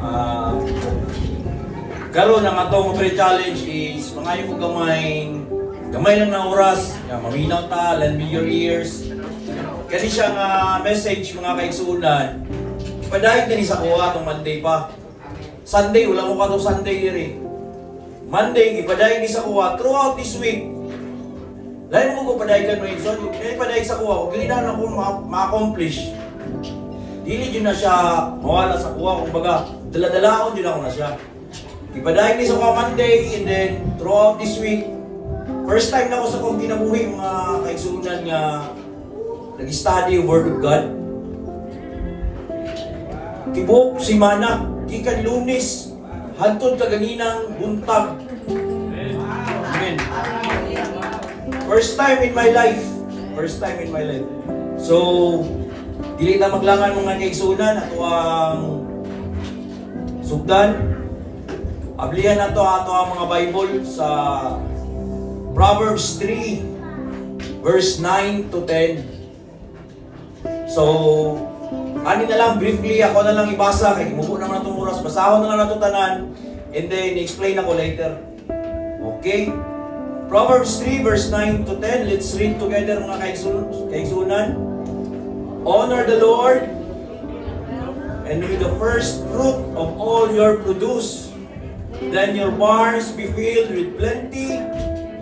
Ah, karon ang atong pre-challenge is mangayo ko gamay lang na oras, nga maminaw ta, lend me your ears. Kasi siya nga message mga kaigsunan, padahil din sa kuha itong Monday pa. Sunday, wala mo ka itong Sunday diri. Monday, ipadahil din sa kuha throughout this week. Lain mo ko padahigan mo yun. So, kaya padahil sa kuha, kung gilinan ako ma-accomplish, dili yun na siya mawala sa kuha. Kung baga, dala-dalaon yun ako na siya. Ipadahil din sa kuha Monday, and then throughout this week, first time na ako sa kong kinabuhi mga kaigsunan nga nag-study yung Word of God. Tibok, simana, gikan Lunes, hantod kaganinang buntag. Amen. First time in my life. First time in my life. So, dili na maglangan mga kaigsunan, ato ang sugdan. Ablihan na to ato ang mga Bible sa Proverbs 3, verse 9 to 10. So, ani na lang, briefly, ako na lang ibasa, kaya imubo naman itong oras, basahon na lang nato tanan, and then explain ako later. Okay? Proverbs 3, verse 9 to 10, let's read together mga kaigsunan. Honor the Lord, and with the first fruit of all your produce, then your barns be filled with plenty,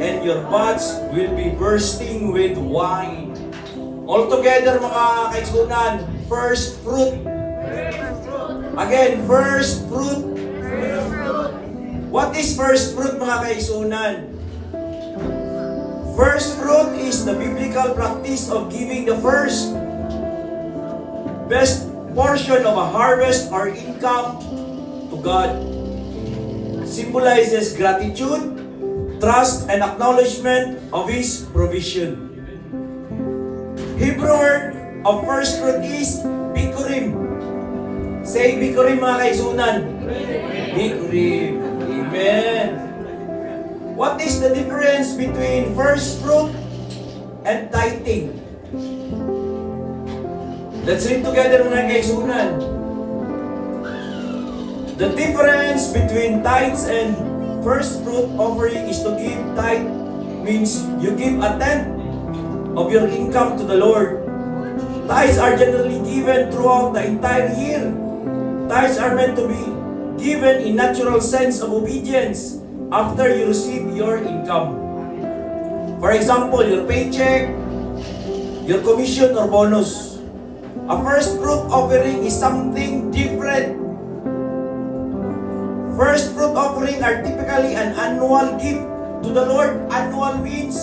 and your vats will be bursting with wine. All together mga kaigsunan, first fruit. Again, first fruit. What is first fruit mga kaigsunan? First fruit is the biblical practice of giving the first best portion of a harvest or income to God. Symbolizes gratitude, trust, and acknowledgement of His provision. Hebrew word of first fruit is bikurim. Say bikurim mga kaigsunan. Bikurim. Amen. What is the difference between first fruit and tithing? Let's read together mga kaigsunan. The difference between tithes and first fruit offering is to give tithe means you give a tenth of your income to the Lord. Tithes are generally given throughout the entire year. Tithes are meant to be given in natural sense of obedience after you receive your income. For example, your paycheck, your commission or bonus. A first fruit offering is something different. First fruit offering are typically an annual gift to the Lord. Annual means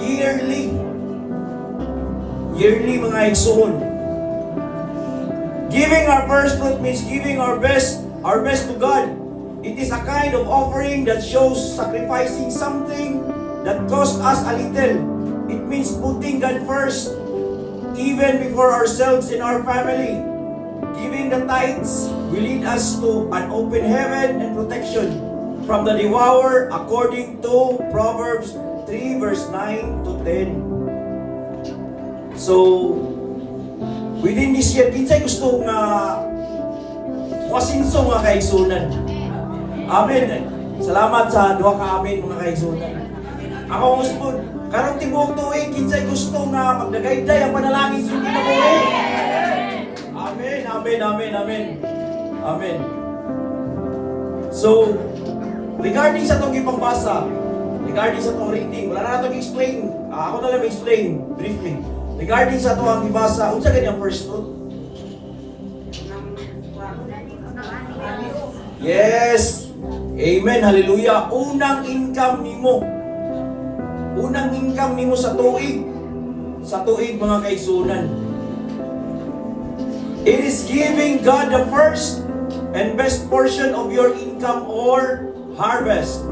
yearly. Yearly mga igsoon. Giving our first fruit means giving our best to God. It is a kind of offering that shows sacrificing something that cost us a little. It means putting God first, even before ourselves and our family. Giving the tithes will lead us to an open heaven and protection from the devourer according to Proverbs 3 verse 9 to 10. So, within this year, kinsay gusto nga masinso mga kaigsunan. Amen. Salamat sa duha ka amin mga kaigsunan. Ako gusto, karong tibuok tuig, kinsay gusto nga magdagayday ang panalangin sa kinabuhi. Amen, amen, amen, amen. Amen. So, regarding sa itong ipangbasa, regarding sa itong reading, wala na itong explain. Ako na lang explain briefly. Regarding sa itong ibasa, unsa ganyang first fruit? Yes! Amen, hallelujah. Unang income nimo. Unang income nimo sa tuig. Sa tuig mga kaigsunan. It is giving God the first and best portion of your income or harvest.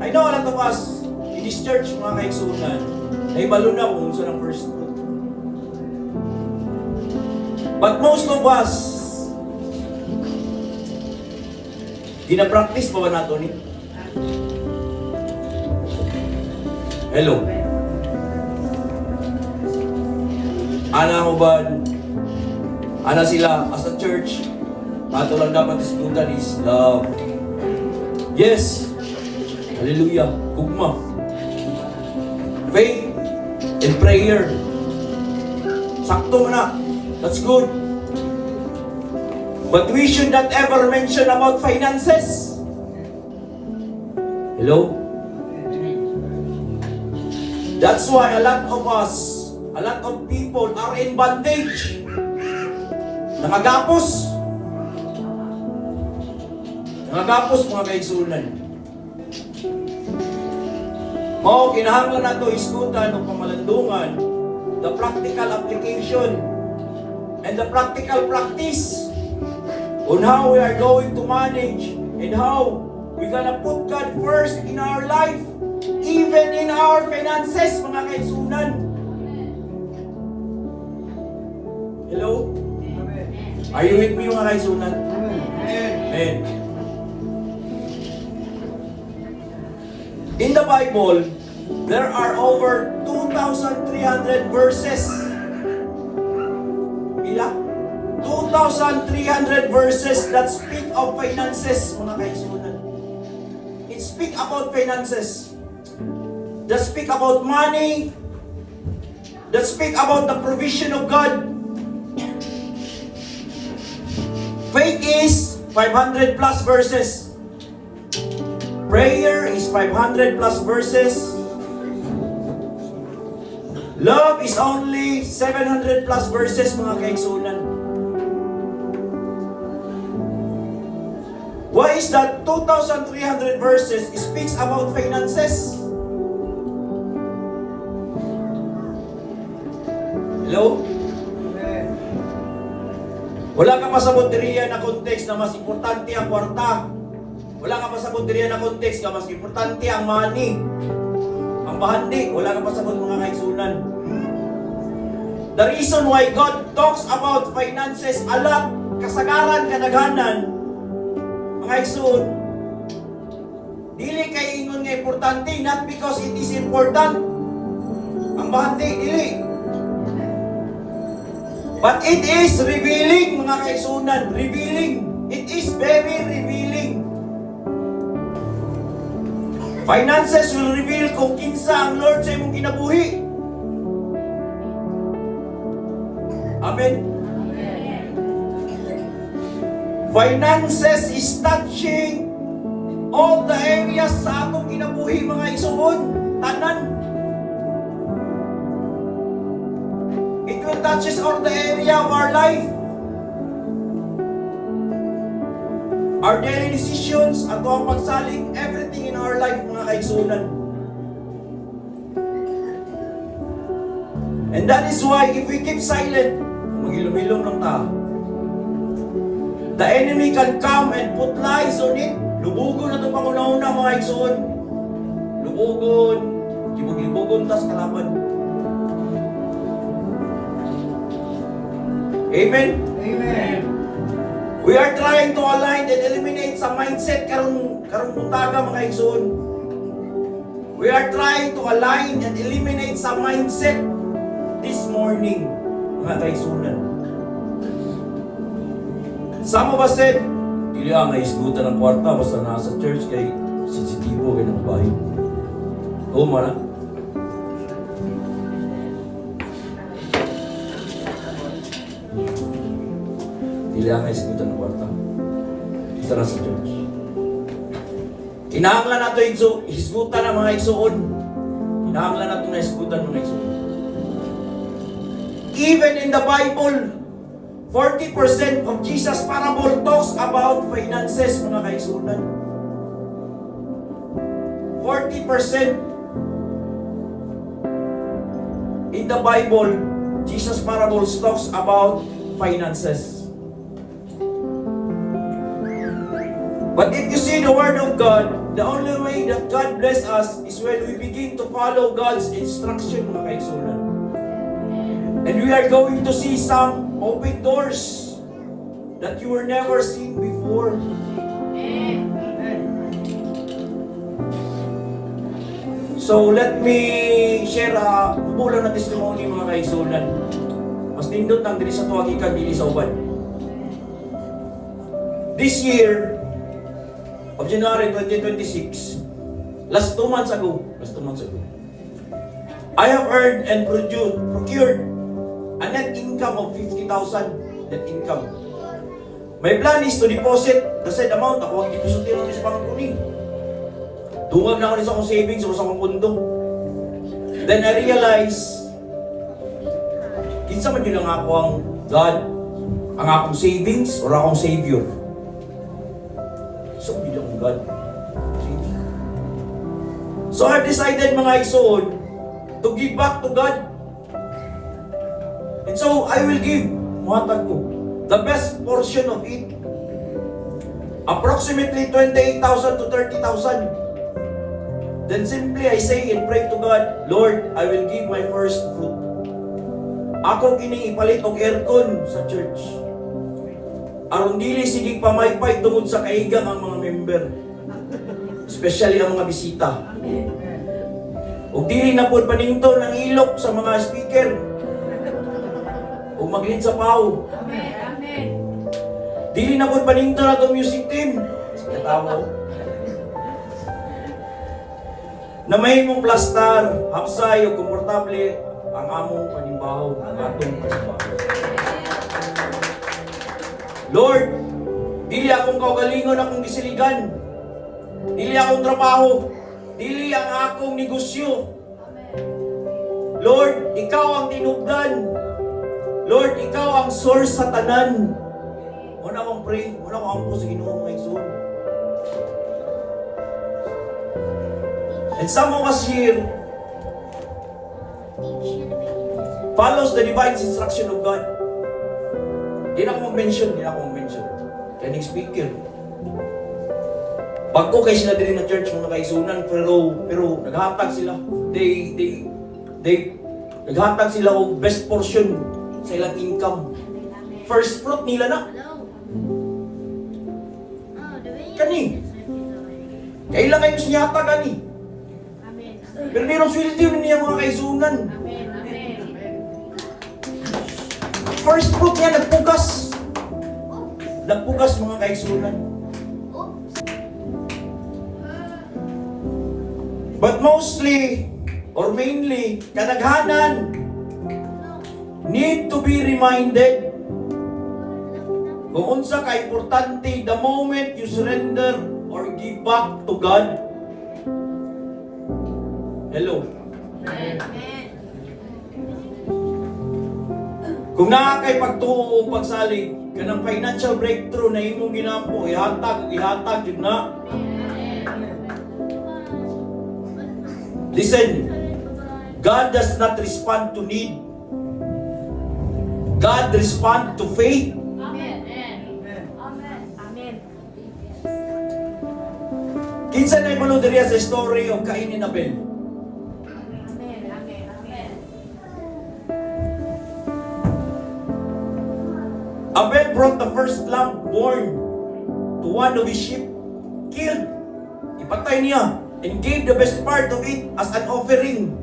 I know a lot of us in this church mga kaigsunan, naibalo na kung unsa ng first fruit. But most of us, gina-practice pa ba nato ni? Hello? Ana mo ba? Ana sila as a church? ato lang dapat isgutan is love. Yes. Hallelujah. Hugma. Faith and prayer. Sakto na. That's good. But we should not ever mention about finances. Hello? That's why a lot of us, a lot of people are in bondage. Nangagapos. Nangagapos mga kaigsunan. Kinahanglan na ito iskutan ng pamalandungan, the practical application and the practical practice on how we are going to manage and how we're gonna put God first in our life, even in our finances, mga kaigsunan. Hello? Are you with me, mga kaigsunan? Amen. In the Bible, there are over 2,300 verses. Ila? 2,300 verses that speak of finances, mga kaigsunan. It speak about finances. That speak about money. That speak about the provision of God. Faith is 500 plus verses. Prayer is 500 plus verses. Love is only 700 plus verses, mga kaigsunan. Why is that 2,300 verses speaks about finances? Hello? Wala ka pa sa boteriya na context na mas importante ang kwarta. Wala ka pa sa boteriya na context na mas importante ang money. Ang bahandi. Wala ka pa sa mga kaigsunan. The reason why God talks about finances a lot, kasagaran, kadaghanan, mga igsoon, dili kay ingon nga importante, not because it is important. Ang bahandi, dili. But it is revealing, mga kaigsunan, revealing. It is very revealing. Finances will reveal kung kinsa ang Lord sa imong kinabuhi. Amen. Finances is touching all the areas sa atong kinabuhi, mga igsoon. Tanan. It will touches all the area of our life. Our daily decisions, ato ang pagsaling, everything in our life, mga kaigsunan. And that is why if we keep silent, magilom-ilom lang ta, the enemy can come and put lies on it. Lubugon na ito panguna-una, mga igsoon. Lubugon, kibog-libugon tas kalaban. Amen? Amen. We are trying to align and eliminate sa mindset karong butaga, mga igsoon. We are trying to align and eliminate sa mindset this morning, mga kaigsunan. Some of us said, dili ang naisgutan ng kwarta basta nasa church kay sensitibo kay ng bahay. Oo, mara. Dili ang naisgutan ng kwarta basta nasa church. Kinahanglan nato isgutan ng mga igsuon. Kinahanglan nato na isgutan ng mga igsuon. Even in the Bible, 40% of Jesus' parable talks about finances, mga kaigsunan. 40% in the Bible, Jesus' parables talks about finances. But if you see the Word of God, the only way that God bless us is when we begin to follow God's instruction, mga kaigsunan. And we are going to see some open doors that you were never seen before. So let me share a bulan na testimony, mga kaigsunan. Mas nindot ang dili sa tuwag ikan, dili sa uban. This year, of January 2026, last 2 months ago, I have earned and procured a net income of 50,000 net income. My plan is to deposit the said amount. Ako ang depositin ng isang kuning. Dungag na ako sa akong savings o sa akong pundo. Then I realize, kinsa man yun ang ako ang God, ang akong savings or akong Savior. So, hindi akong God. So, I've decided mga igsoon to give back to God. And so, I will give, muhatag ko, the best portion of it. Approximately 28,000 to 30,000. Then simply I say and pray to God, Lord, I will give my first fruit. Ako kining ipalit og aircon sa church. Aron dili sigig pamaypay tungod sa kaigang ang mga member. Especially ang mga bisita. Ug dili na pud panington ang ilok sa mga speaker. Ug maglid sa pau. Amen. Dili na pud panington atong music team. Katawo. Na may mong plastar, hapsay o komportable ang among panimbaho, ang atong panimbaho. Lord, dili akong kaugalingon akong gisiligan. Dili akong trabaho. Dili ang akong negosyo. Lord, ikaw ang tinubdan. Lord, ikaw ang source sa tanan. Muna akong pray, muna akong ampo sa Ginoo mga igsoon. And some of us here follows the divine instruction of God. Di na akong mention. Kaning speaker. Bago kayo sila din na church mga kaisunan, pero naghatag sila. They naghatag sila og best portion sa ilang income. First fruit nila na. Kani. Kailan kayo siyata gani? Pero di rin sweldo niya mga kaisunan. First fruit niya nagpugas. Nagpugas mga kaisunan. But mostly, or mainly, kadaghanan need to be reminded kung unsa ka importante the moment you surrender or give back to God. Hello. Kung naa kay pagtuo o pagsalig kanang financial breakthrough na imong ginampo, ihatag yun na. Listen, God does not respond to need. God responds to faith. Kinsa na ibulo diriya sa story of Cain and Abel. Abel brought the first lamb born to one of his sheep, killed. Ipatay niya and gave the best part of it as an offering.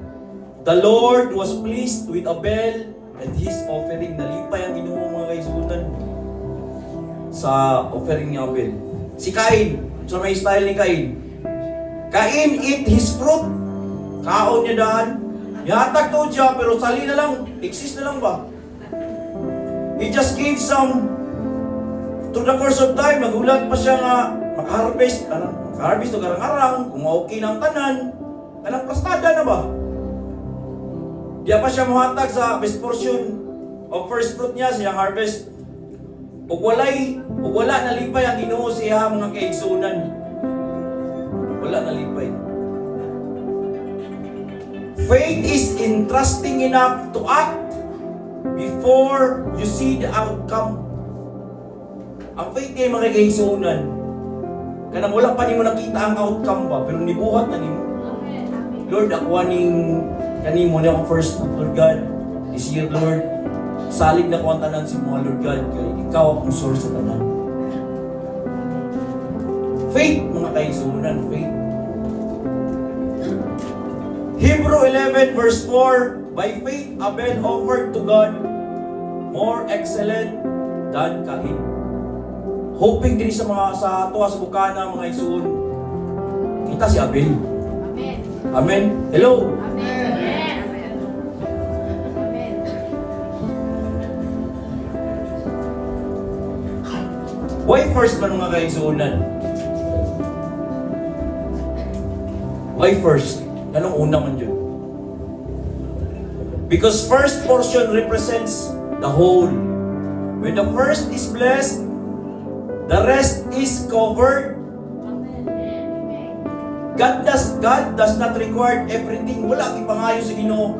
The Lord was pleased with Abel and his offering. Nalipay ang Ginoo mga kaisunan sa offering ni Abel. Si Cain, so may style ni Cain. Cain eat his fruit. Kaon niya daan. Ihatag to siya pero sali na lang. Exist na lang ba? He just gave some. Through the course of time, nagulat pa siya nga makaharvest. Makaharvest o garang-arang. Kung okay ng tanan. Anong plastada na ba? Diya pa siya muhatag sa best portion of first fruit niya siyang harvest. Ug wala nalipay ang Ginoo siya mga kaigsunan. Wala nalipay. Faith is entrusting enough to act before you see the outcome. Ang faith ay mga kaigsunan. Kanang wala pa nimo nakita ang outcome ba, pero nibuhat na nimo. Lord, ako aning kanimo na akong first Lord God. This year, Lord, salig na ko ang tanan si mga Lord God. Kaya ikaw akong source sa tanan. Faith, mga kaisunan, faith. Hebrew 11 verse 4, by faith Abel offered to God more excellent than Cain. hoping din sa mga sa tuwa sa bukana mga igsoon. Kita si Abel. Amen. Amen. Hello. Amen. Amen. Amen. Why first man mga kaigsuonan? Why first? Anong una man yun? Because first portion represents the whole. When the first is blessed, the rest is covered. God does not require everything. Wala ipangayo sa Ginoo.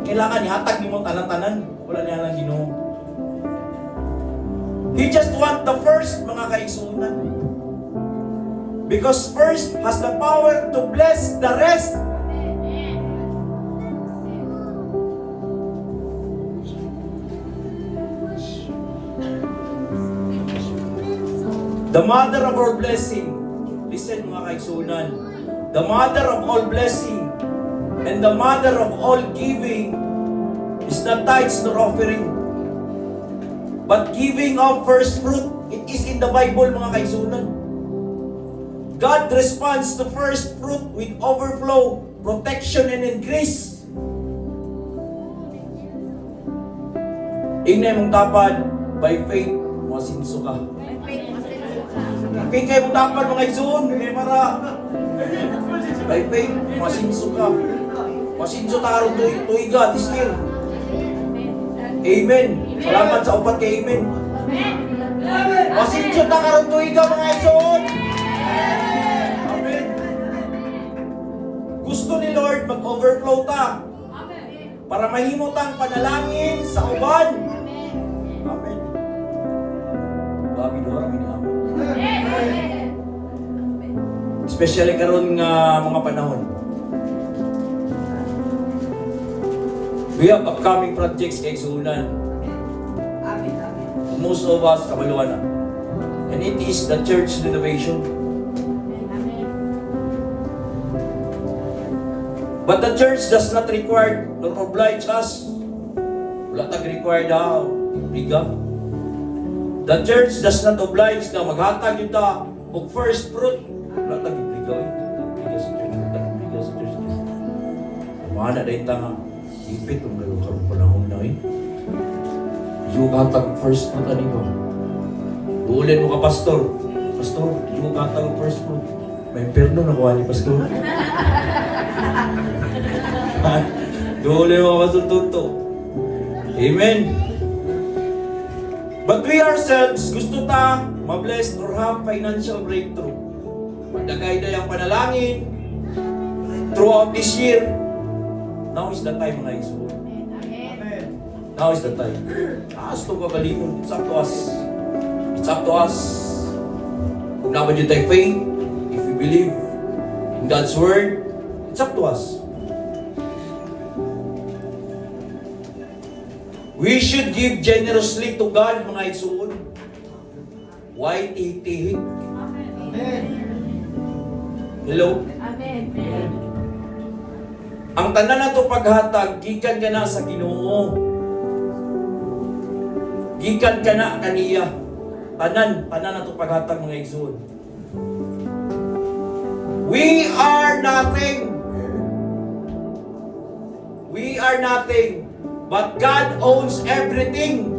Kailangan ihatag nimo tanan-tanan. Wala niya lang Ginoo. He just want the first mga kaigsuonan. Because first has the power to bless the rest. The mother of all blessing. Listen mga kaigsuonan. The mother of all blessing and the mother of all giving is not tithes nor offering, but giving of first fruit. It is in the Bible mga kaigsuonan. God responds to first fruit with overflow, protection, and increase. Ingay mong tapad, by faith, masinso ka. Kaya mong tapad mga igsoon, kaya para by faith, masinso ka. Masinso tarong tuiga this year. Amen. Salamat sa upat kay Amen. Masinso ta karong tuiga mga igsoon. Amen. Gusto ni Lord mag-overflow ta para mahimo tang panalangin sa uban. Amen. Babi doon kami ni Amen. Especially karon nga mga panahon. We have upcoming projects kay Igsuonan. Most of us kabaluan na. And it is the church renovation. But the church does not require nor oblige us. Wala tag required daw. Biga. The church does not oblige na maghatag yun ta og first fruit. Wala tag biga. Biga sa church. Biga sa church. Mana dahil ta nga. Ipit ang gano'n karong panahon na eh. Yung hatag first fruit ani ba? Duulin mo ka pastor. Pastor, yung hatag first fruit. May perno na kuha ni pastor. Duulin mo ka pastor tuto. Amen. But we ourselves, gusto ta ma-blessed or have financial breakthrough. Magdagay na yung panalangin throughout this year. Now is the time mga igsoon. Now is the time. Taas ito kagalingon. It's up to us. It's up to us. Kung naman yung tayo faith, if we believe in God's Word, it's up to us. We should give generously to God, mga igsoon. Why tihik-tihik? Amen. Hello? Amen. Ang tanan na to paghatag, gikan ka na sa Ginoo. Gikan ka na kaniya. Tanan na to paghatag mga igsoon. We are nothing. We are nothing. But God owns everything.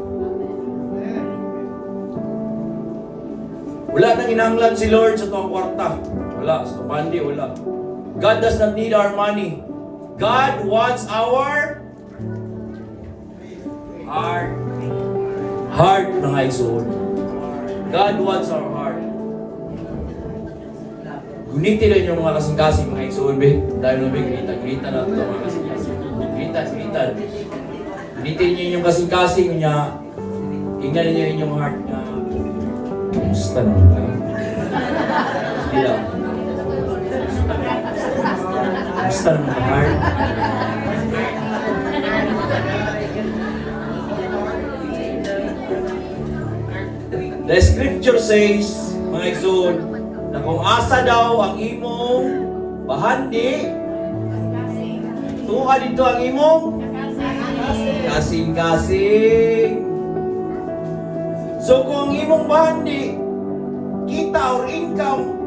Wala nang inanglan si Lord sa tuwang kwarta. Wala. Sa pandi, wala. God does not need our money. God wants our heart. Heart, mga igsoon. God wants our heart. Gunitin lang yung mga kasing-kasing, mga igsoon, be. Dahil na, be, ginita na ito, mga kasing-kasing. Ginita. Gunitin nyo yung kasing-kasing niya. Tingnan niyo yung heart na kumusta naman ka? Hindi lang. Kumusta naman ka, heart? The scripture says, mga igsoon, na kung asa daw ang imong bahandi, tuha dito ang imong kasing-kasing. So kung ang imong bahandi kita or income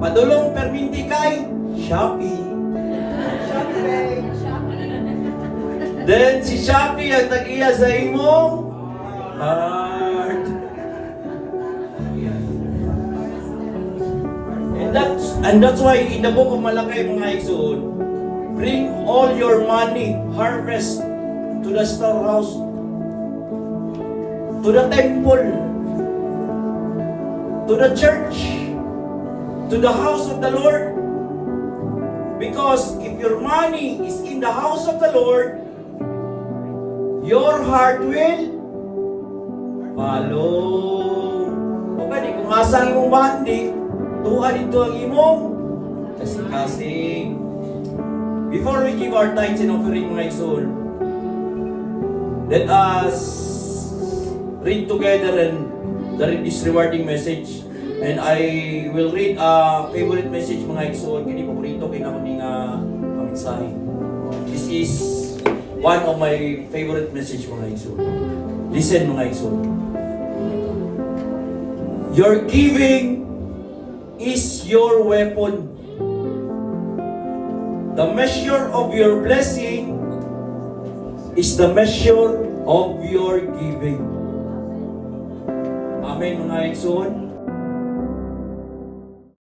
padulong perminti kay Shopee. Then si Shopee ang tag-iya sa imong heart. And that's why in the book of Malakay, mga igsoon, bring all your money, harvest, to the storehouse, to the temple, to the church, to the house of the Lord. Because if your money is in the house of the Lord, your heart will follow. O kani, kung asa ang imong bandi, tuha dito ang imong kasing-kasing. Before we give our tithes and offering, mga igsoon, let us read together and this rewarding message. And I will read a favorite message, mga igsoon. Kini paborito kay nako ning pamensahe. This is one of my favorite message, mga igsoon. Listen, mga igsoon. Your giving is your weapon. The measure of your blessing is the measure of your giving. Amen, mga igsoon.